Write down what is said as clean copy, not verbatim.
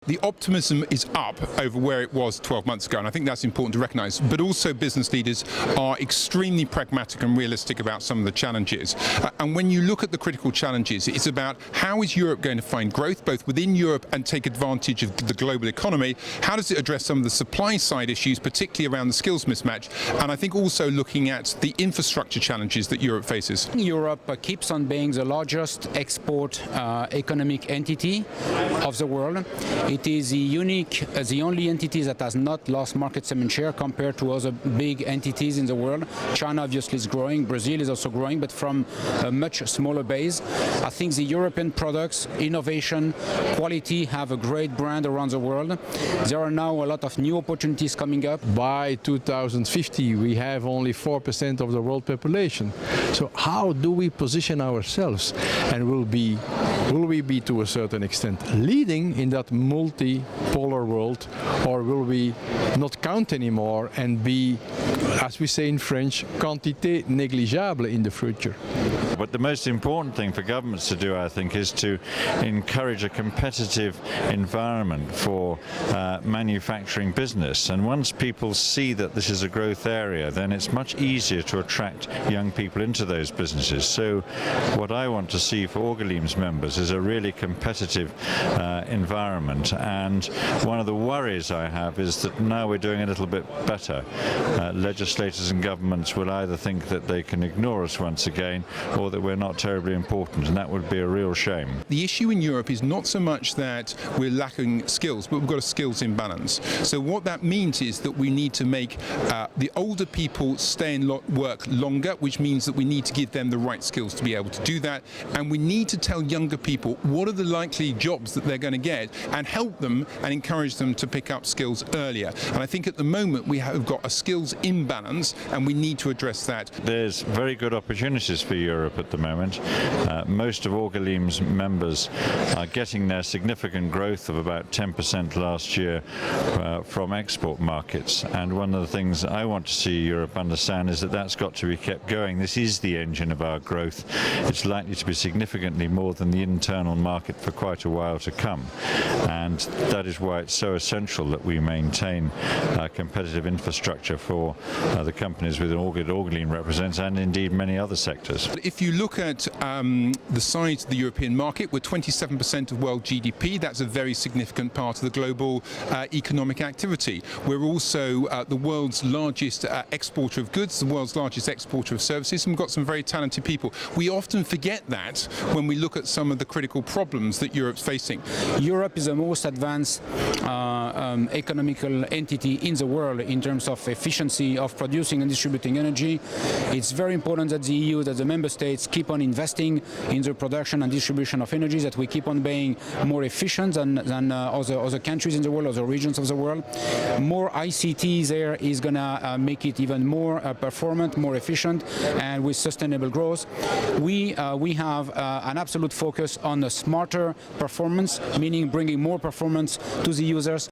The optimism is up over where it was 12 months ago, and I think that's important to recognise. But also business leaders are extremely pragmatic and realistic about some of the challenges. And when you look at the critical challenges, it's about how is Europe going to find growth, both within Europe and take advantage of the global economy? How does it address some of the supply side issues, particularly around the skills mismatch? And I think also looking at the infrastructure challenges that Europe faces. Europe keeps on being the largest export economic entity of the world. It is the only entity that has not lost market segment share compared to other big entities in the world. China obviously is growing, Brazil is also growing, but from a much smaller base. I think the European products, innovation, quality have a great brand around the world. There are now a lot of new opportunities coming up. By 2050 we have only 4% of the world population. So how do we position ourselves, and will we be to a certain extent leading in that multipolar world, or will we not count anymore and be, as we say in French, quantité négligeable in the future? But the most important thing for governments to do, I think, is to encourage a competitive environment for manufacturing business. And once people see that this is a growth area, then it's much easier to attract young people into those businesses. So what I want to see for Orgalime's members is a really competitive environment. And one of the worries I have is that now we're doing a little bit better. Legislators and governments will either think that they can ignore us once again, or that we're not terribly important, and that would be a real shame. The issue in Europe is not so much that we're lacking skills, but we've got a skills imbalance. So what that means is that we need to make the older people stay in work longer, which means that we need to give them the right skills to be able to do that, and we need to tell younger people what are the likely jobs that they're going to get and help them and encourage them to pick up skills earlier. And I think at the moment we have got a skills imbalance, and we need to address that. There's very good opportunities for Europe at the moment. Most of Orgalime's members are getting their significant growth of about 10% last year from export markets, and one of the things I want to see Europe understand is that that's got to be kept going. This is the engine of our growth. It's likely to be significantly more than the internal market for quite a while to come, and that is why it's so essential that we maintain competitive infrastructure for the companies within Orgalime represents, and indeed many other sectors. If you look at the size of the European market, we're 27% of world GDP. That's a very significant part of the global economic activity. We're also the world's largest exporter of goods, the world's largest exporter of services, and we've got some very talented people. We often forget that when we look at some of the critical problems that Europe's facing. Europe is the most advanced economical entity in the world in terms of efficiency of producing and distributing energy. It's very important that the EU, that the member states keep on investing in the production and distribution of energy, that we keep on being more efficient than other countries in the world, other regions of the world. More ICT there is going to make it even more performant, more efficient, and with sustainable growth. We have an absolute focus on a smarter performance, meaning bringing more performance to the users.